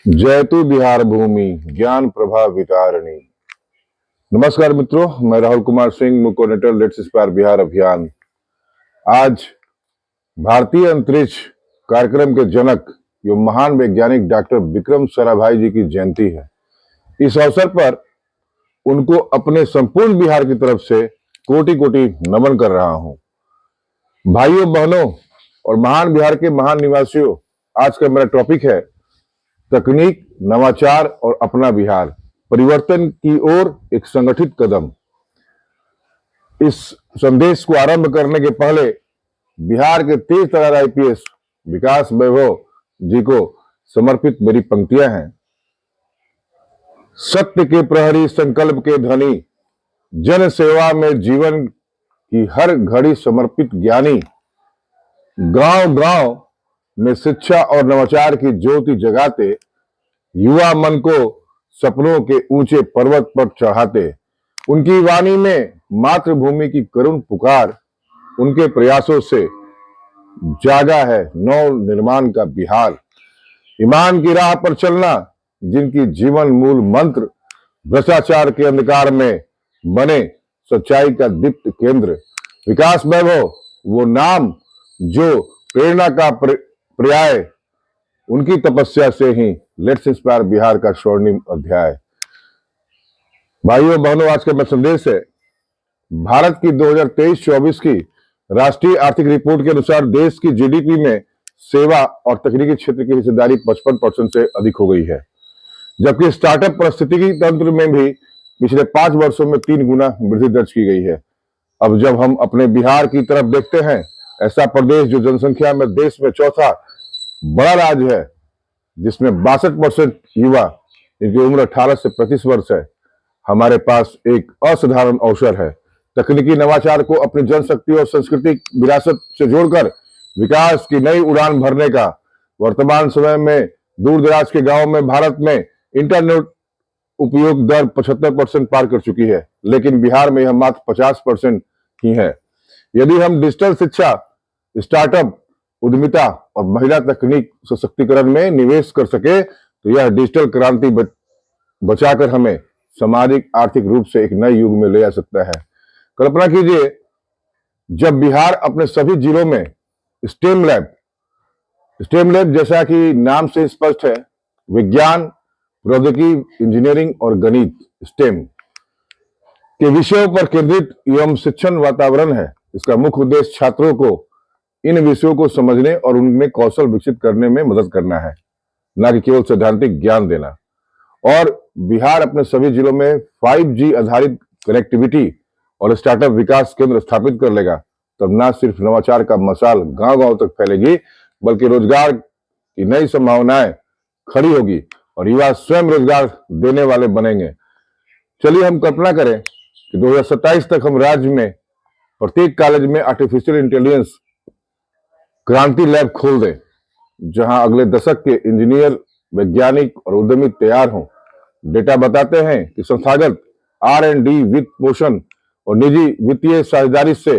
जयतु बिहार भूमि ज्ञान प्रभा वितारिणी। नमस्कार मित्रों, मैं Rahul Kumar Singh, coordinator let's inspire Bihar अभियान। आज भारतीय अंतरिक्ष कार्यक्रम के जनक जो महान वैज्ञानिक डॉक्टर विक्रम साराभाई जी की जयंती है। इस अवसर पर उनको अपने संपूर्ण बिहार की तरफ से कोटि कोटि नमन कर रहा हूं। भाइयों बहनों और महान बिहार के महान निवासियों, आज का मेरा टॉपिक है तकनीक, नवाचार और अपना बिहार, परिवर्तन की ओर एक संगठित कदम। इस संदेश को आरंभ करने के पहले बिहार के तेज तर्रार आईपीएस विकास वैभव जी को समर्पित मेरी पंक्तियां हैं। सत्य के प्रहरी, संकल्प के धनी, जन सेवा में जीवन की हर घड़ी समर्पित ज्ञानी, गांव गांव में शिक्षा और नवाचार की ज्योति जगाते, युवा मन को सपनों के ऊंचे पर्वत पर चढ़ाते। उनकी वाणी में मातृभूमि की करुण पुकार, उनके प्रयासों से जागा है नव निर्माण का बिहार। ईमान की राह पर चलना, जिनकी जीवन मूल मंत्र, भ्रष्टाचार के अंधकार में बने सच्चाई का दीप्त केंद्र। विकास वैभव वो नाम जो प्रेरणा का पर्याय, उनकी तपस्या से ही लेट्स इंस्पायर बिहार का स्वर्णिम अध्याय। भाइयों बहनों, आज का मेरा संदेश है भारत की 2023-24 की राष्ट्रीय आर्थिक रिपोर्ट के अनुसार देश की जीडीपी में सेवा और तकनीकी क्षेत्र की हिस्सेदारी 55% से अधिक हो गई है, जबकि स्टार्टअप पारिस्थितिकी तंत्र में भी पिछले 5 वर्षों में 3 गुना वृद्धि दर्ज की गई है। अब जब हम अपने बिहार की तरफ देखते हैं, ऐसा प्रदेश जो जनसंख्या में देश में चौथा बड़ा राज्य है, जिसमें 62% युवा जिनकी उम्र 18 से 35 वर्ष है, हमारे पास एक असाधारण अवसर है तकनीकी नवाचार को अपनी जनशक्ति और सांस्कृतिक विरासत से जोड़कर विकास की नई उड़ान भरने का। वर्तमान समय में दूर दराज के गांवों में भारत में इंटरनेट उपयोग दर 75% पार कर चुकी है, लेकिन बिहार में यह मात्र 50% ही है। यदि हम डिजिटल शिक्षा, स्टार्टअप, उद्यमिता और महिला तकनीक सशक्तिकरण में निवेश कर सके तो यह डिजिटल क्रांति बचाकर हमें सामाजिक आर्थिक रूप से एक नए युग में ले जा सकता है। कल्पना कीजिए, जब बिहार अपने सभी जिलों में स्टेम लैब जैसा कि नाम से स्पष्ट है, विज्ञान, प्रौद्योगिकी, इंजीनियरिंग और गणित स्टेम के विषयों पर केंद्रित एवं शिक्षण वातावरण है। इसका मुख्य उद्देश्य छात्रों को इन विषयों को समझने और उनमें कौशल विकसित करने में मदद करना है, न कि केवल सैद्धांतिक ज्ञान देना। और बिहार अपने सभी जिलों में 5G आधारित कनेक्टिविटी और स्टार्टअप विकास केंद्र स्थापित कर लेगा, तब न सिर्फ नवाचार का मशाल गांव-गांव तक फैलेगी, बल्कि रोजगार की नई संभावनाएं खड़ी होगी और युवा स्वयं रोजगार देने वाले बनेंगे। चलिए हम कल्पना करें कि 2027 तक हम राज्य में प्रत्येक कॉलेज में आर्टिफिशियल इंटेलिजेंस क्रांति लैब खोल दें, जहां अगले दशक के इंजीनियर, वैज्ञानिक और उद्यमी तैयार हों। डेटा बताते हैं कि संस्थागत R&D, वित्त पोषण और निजी वित्तीय साझेदारी से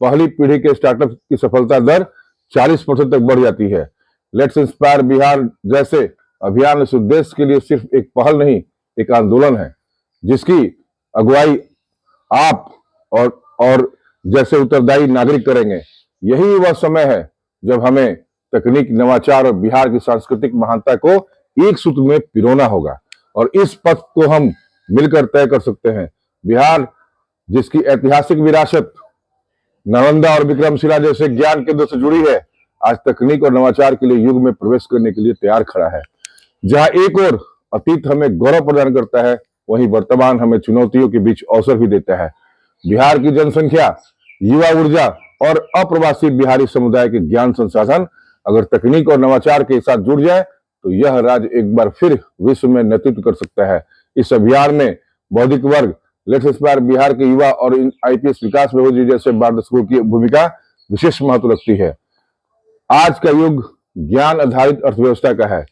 पहली पीढ़ी के स्टार्टअप की सफलता दर 40% तक बढ़ जाती है। लेट्स इंस्पायर बिहार जैसे अभियान इस उद्देश्य के लिए सिर्फ एक पहल नहीं, एक आंदोलन है, जिसकी अगुवाई आप और जैसे उत्तरदायी नागरिक करेंगे। यही वह समय है जब हमें तकनीक, नवाचार और बिहार की सांस्कृतिक महानता को एक सूत्र में पिरोना होगा, और इस पथ को हम मिलकर तय कर सकते हैं। बिहार, जिसकी ऐतिहासिक विरासत नालंदा और विक्रमशिला जैसे ज्ञान केंद्र से जुड़ी है, आज तकनीक और नवाचार के लिए युग में प्रवेश करने के लिए तैयार खड़ा है। जहां एक और अतीत हमें गौरव प्रदान करता है, वहीं वर्तमान हमें चुनौतियों के बीच अवसर भी देता है। बिहार की जनसंख्या, युवा ऊर्जा और अप्रवासी बिहारी समुदाय के ज्ञान संसाधन अगर तकनीक और नवाचार के साथ जुड़ जाए तो यह राज्य एक बार फिर विश्व में नेतृत्व कर सकता है। इस अभियान में बौद्धिक वर्ग, लेट्स इंस्पायर बिहार के युवा और आईपीएस विकास वैभव जी जैसे मार्गदर्शकों की भूमिका विशेष महत्व रखती है। आज का युग ज्ञान आधारित अर्थव्यवस्था का है,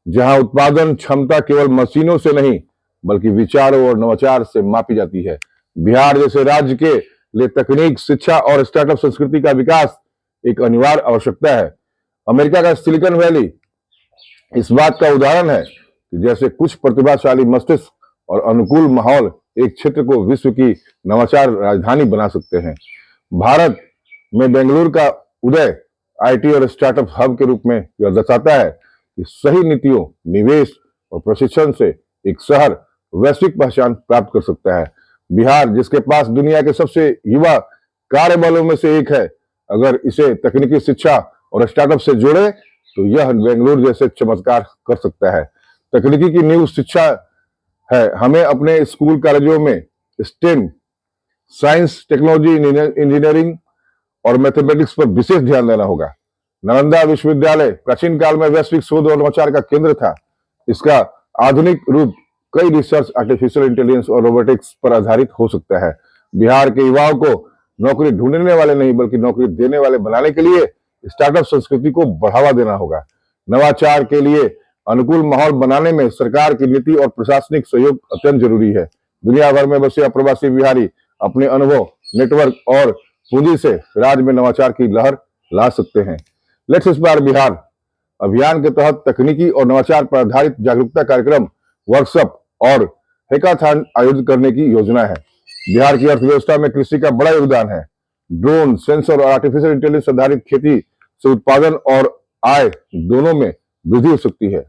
जहां उत्पादन क्षमता केवल मशीनों से नहीं बल्कि विचारों और नवाचार से मापी जाती है। बिहार जैसे राज्य के लिए तकनीक, शिक्षा और स्टार्टअप संस्कृति का विकास एक अनिवार्य आवश्यकता है। अमेरिका का सिलिकॉन वैली इस बात का उदाहरण है कि जैसे कुछ प्रतिभाशाली मस्तिष्क और अनुकूल माहौल एक क्षेत्र को विश्व की नवाचार राजधानी बना सकते हैं। भारत में बेंगलुरु का उदय आईटी और स्टार्टअप हब के रूप में यह दर्शाता है कि सही नीतियों, निवेश और प्रशिक्षण से एक शहर वैश्विक पहचान प्राप्त कर सकता है। बिहार, जिसके पास दुनिया के सबसे युवा कार्यबलों में से एक है, अगर इसे तकनीकी शिक्षा और स्टार्टअप से जोड़े तो यह बेंगलुरु जैसे चमत्कार कर सकता है। तकनीकी की नींव शिक्षा है। हमें अपने स्कूल कॉलेजों में स्टेम, साइंस, टेक्नोलॉजी, इंजीनियरिंग और मैथमेटिक्स पर विशेष ध्यान देना होगा। नालंदा विश्वविद्यालय प्राचीन काल में वैश्विक शोध और नवाचार का केंद्र था। इसका आधुनिक रूप कई रिसर्च, आर्टिफिशियल इंटेलिजेंस और रोबोटिक्स पर आधारित हो सकता है। बिहार के युवाओं को नौकरी ढूंढने वाले नहीं बल्कि नौकरी देने वाले बनाने के लिए स्टार्टअप संस्कृति को बढ़ावा देना होगा। नवाचार के लिए अनुकूल माहौल बनाने में सरकार की नीति और प्रशासनिक सहयोग अत्यंत जरूरी है। दुनिया भर में बसे अप्रवासी बिहारी अपने अनुभव, नेटवर्क और पूंजी से राज्य में नवाचार की लहर ला सकते हैं। लेट्स इंस्पायर बिहार अभियान के तहत तकनीकी और नवाचार पर आधारित जागरूकता कार्यक्रम, वर्कशॉप और हैकाथॉन आयोजित करने की योजना है। बिहार की अर्थव्यवस्था में कृषि का बड़ा योगदान है। ड्रोन, सेंसर और आर्टिफिशियल इंटेलिजेंस आधारित खेती से उत्पादन और आय दोनों में वृद्धि हो सकती है।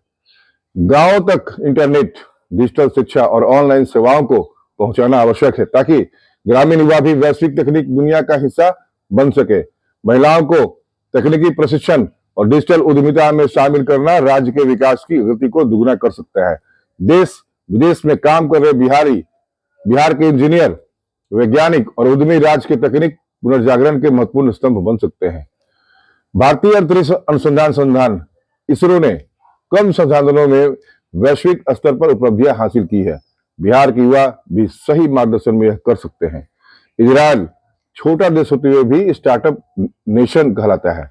गांवों तक इंटरनेट, डिजिटल शिक्षा और ऑनलाइन सेवाओं को पहुंचाना आवश्यक है ताकि ग्रामीण युवा भी वैश्विक तकनीक दुनिया का हिस्सा बन सके। महिलाओं को तकनीकी प्रशिक्षण और डिजिटल उद्यमिता में शामिल करना राज्य के विकास की गति को दुगना कर सकता है। देश विदेश में काम कर रहे बिहार के इंजीनियर, वैज्ञानिक और उद्यमी राज्य के तकनीक पुनर्जागरण के महत्वपूर्ण स्तंभ बन सकते हैं। भारतीय अंतरिक्ष अनुसंधान संस्थान इसरो ने कम संसाधनों में वैश्विक स्तर पर उपलब्धियां हासिल की है। बिहार के युवा भी सही मार्गदर्शन में यह कर सकते हैं। इजराइल छोटा देश होते हुए भी स्टार्टअप नेशन कहलाता है।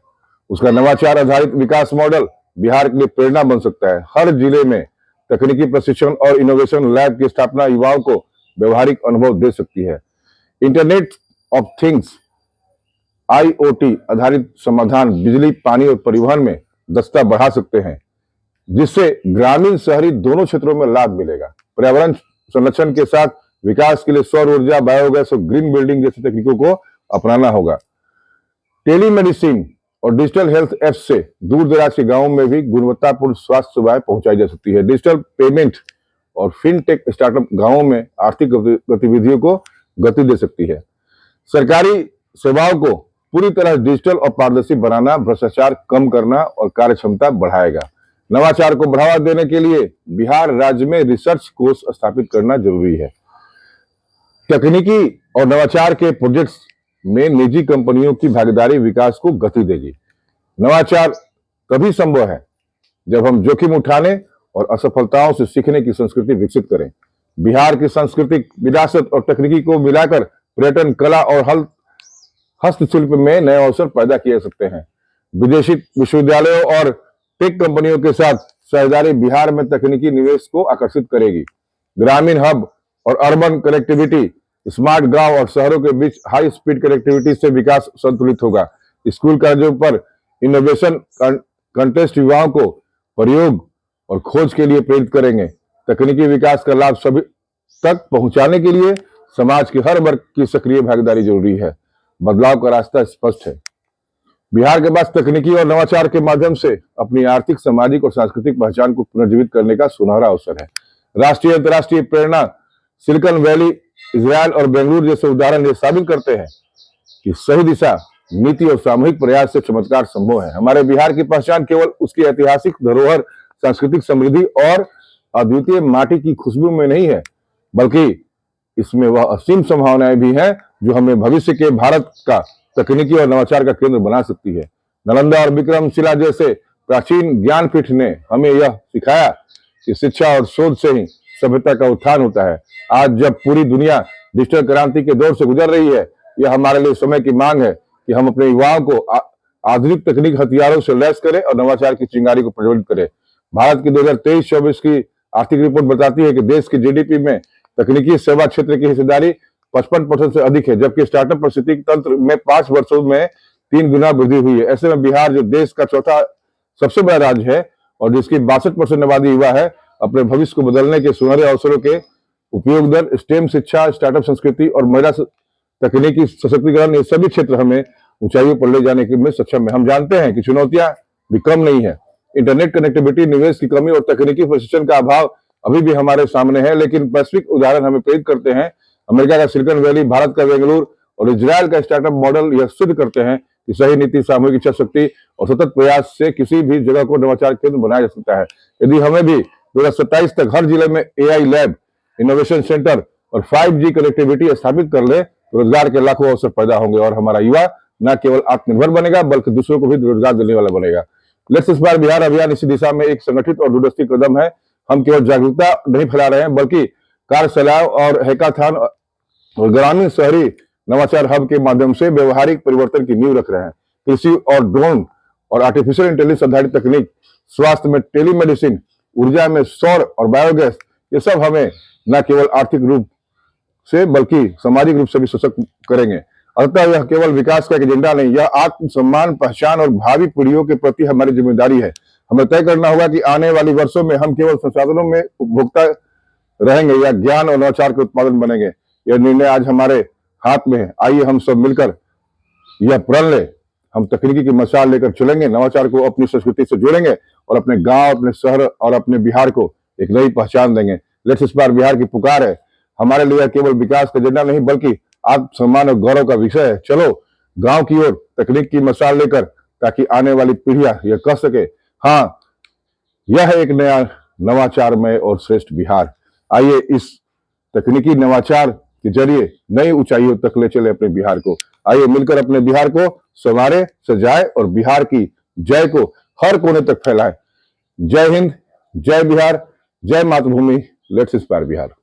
उसका नवाचार आधारित विकास मॉडल बिहार के लिए प्रेरणा बन सकता है। हर जिले में तकनीकी प्रशिक्षण और इनोवेशन लैब की स्थापना युवाओं को व्यवहारिक अनुभव दे सकती है। इंटरनेट ऑफ थिंग्स आईओटी आधारित समाधान बिजली, पानी और परिवहन में दक्षता बढ़ा सकते हैं, जिससे ग्रामीण शहरी दोनों क्षेत्रों में लाभ मिलेगा। पर्यावरण संरक्षण के साथ विकास के लिए सौर ऊर्जा, बायोगैस और ग्रीन बिल्डिंग जैसी तकनीकों को अपनाना होगा। टेलीमेडिसिन और डिजिटल हेल्थ ऐप से दूर दराज के गांवों में भी गुणवत्तापूर्ण स्वास्थ्य सेवाएं पहुंचाई जा सकती है। डिजिटल पेमेंट और फिनटेक स्टार्टअप गांवों में आर्थिक गतिविधियों को गति दे सकती है। सरकारी सेवाओं को पूरी तरह डिजिटल और पारदर्शी बनाना भ्रष्टाचार कम करना और कार्य क्षमता बढ़ाएगा। नवाचार को बढ़ावा देने के लिए बिहार राज्य में रिसर्च कोर्स स्थापित करना जरूरी है। तकनीकी और नवाचार के प्रोजेक्ट्स में निजी कंपनियों की भागीदारी विकास को गति देगी। नवाचार तभी संभव है जब हम जोखिम उठाने और असफलताओं से सीखने की संस्कृति विकसित करें। बिहार की सांस्कृतिक विरासत और तकनीकी को मिलाकर पर्यटन, कला और हस्तशिल्प में नए अवसर पैदा किए जा सकते हैं। विदेशी विश्वविद्यालयों और टेक कंपनियों के साथ साझेदारी बिहार में तकनीकी निवेश को आकर्षित करेगी। ग्रामीण हब और अर्बन कनेक्टिविटी, स्मार्ट गांव और शहरों के बीच हाई स्पीड कनेक्टिविटी से विकास संतुलित होगा। स्कूल कॉलेजों पर इनोवेशन कंटेस्ट युवाओं को प्रयोग और खोज के लिए प्रेरित करेंगे। तकनीकी विकास का लाभ सभी तक पहुंचाने के लिए समाज के हर वर्ग की सक्रिय भागीदारी जरूरी है। बदलाव का रास्ता स्पष्ट है। बिहार के पास तकनीकी और नवाचार के माध्यम से अपनी आर्थिक, सामाजिक और सांस्कृतिक पहचान को पुनर्जीवित करने का सुनहरा अवसर है। राष्ट्रीय अंतर्राष्ट्रीय प्रेरणा सिलिकॉन वैली, इजराइल और बेंगलुरु जैसे उदाहरण ये साबित करते हैं कि सही दिशा, नीति और सामूहिक प्रयास से चमत्कार संभव है। हमारे बिहार की पहचान केवल उसकी ऐतिहासिक धरोहर, सांस्कृतिक समृद्धि और अद्वितीय माटी की खुशबू में नहीं है, बल्कि इसमें वह असीम संभावनाएं भी हैं जो हमें भविष्य के भारत का तकनीकी और नवाचार का केंद्र बना सकती है। नालंदा और विक्रमशिला जैसे प्राचीन ज्ञानपीठ ने हमें यह सिखाया कि शिक्षा और शोध से ही सभ्यता का उत्थान होता है। आज जब पूरी दुनिया डिजिटल क्रांति के दौर से गुजर रही है, यह हमारे लिए समय की मांग है कि हम अपने युवाओं को आधुनिक तकनीक हथियारों से लैस करें और नवाचार की चिंगारी को प्रज्वलित करें। भारत की 2023-24 की आर्थिक रिपोर्ट बताती है कि देश की जीडीपी में तकनीकी सेवा क्षेत्र की हिस्सेदारी 55% से अधिक है, जबकि स्टार्टअप पारिस्थितिकी तंत्र में 5 वर्षों में 3 गुना वृद्धि हुई है। ऐसे में बिहार, जो देश का चौथा सबसे बड़ा राज्य है और जिसकी 62% आबादी युवा है, अपने भविष्य को बदलने के सुनहरे अवसरों के उपयोग दर, स्टेम शिक्षा, स्टार्टअप संस्कृति और महिला तकनीकी सशक्तिकरण, ये सभी क्षेत्र हमें ऊंचाइयों पर ले जाने में सक्षम है। हम जानते हैं कि चुनौतियां भी कम नहीं है। इंटरनेट कनेक्टिविटी, निवेश की कमी और तकनीकी प्रशिक्षण का अभाव अभी भी हमारे सामने है, लेकिन वैश्विक उदाहरण हमें प्रेरित करते हैं। अमेरिका का सिलिकॉन वैली, भारत का बेंगलुरु और इजरायल का स्टार्टअप मॉडल यह सिद्ध करते हैं कि सही नीति, सामूहिक इच्छा शक्ति और सतत प्रयास से किसी भी जगह को नवाचार केंद्र बनाया जा सकता है। यदि हमें भी 2027 तक हर जिले में एआई लैब, इनोवेशन सेंटर और 5G कनेक्टिविटी स्थापित कर ले, तो रोजगार के लाखों अवसर पैदा होंगे और हमारा युवा न केवल आत्मनिर्भर बनेगा बल्कि दूसरों को भी रोजगार देने वाला बनेगा। लेट्स इंस्पायर बिहार अभियान इसी दिशा में एक संगठित और दूरदर्शी कदम है। हम केवल जागरूकता नहीं फैला रहे हैं बल्कि कार्यशालाओं और हैकाथॉन और ग्रामीण शहरी नवाचार हब के माध्यम से व्यवहारिक परिवर्तन की नींव रख रहे हैं। कृषि और ड्रोन और आर्टिफिशियल इंटेलिजेंस आधारित तकनीक, स्वास्थ्य में टेलीमेडिसिन, ऊर्जा में सौर और बायोगैस, ये सब हमें न केवल आर्थिक रूप से बल्कि सामाजिक रूप से भी सशक्त करेंगे। अतः यह केवल विकास का एक एजेंडा नहीं, यह आत्मसम्मान, पहचान और भावी पीढ़ियों के प्रति हमारी जिम्मेदारी है। हमें तय करना होगा कि आने वाली वर्षों में हम केवल संसाधनों में उपभोक्ता रहेंगे या ज्ञान और नवाचार के उत्पादन बनेंगे। यह निर्णय आज हमारे हाथ में है। आइए हम सब मिलकर यह प्रण ले, हम तकनीकी की मशाल लेकर चलेंगे, नवाचार को अपनी संस्कृति से जोड़ेंगे और अपने गांव, अपने शहर और अपने बिहार को एक नई पहचान देंगे। लेट्स इंस्पायर बिहार की पुकार है हमारे लिए केवल विकास का एजेंडा नहीं बल्कि आत्मसम्मान और गौरव का विषय है। चलो गांव की ओर तकनीक की मशाल लेकर, ताकि आने वाली पीढ़ियां यह कह सके, हाँ, यह है एक नया नवाचारमय और श्रेष्ठ बिहार। आइए इस तकनीकी नवाचार के जरिए नई ऊंचाइयों तक ले चले अपने बिहार को। आइए मिलकर अपने बिहार को संवारे, सजाए और बिहार की जय को हर कोने तक फैलाएं। जय हिंद, जय बिहार, जय मातृभूमि। Let's inspire Bihar.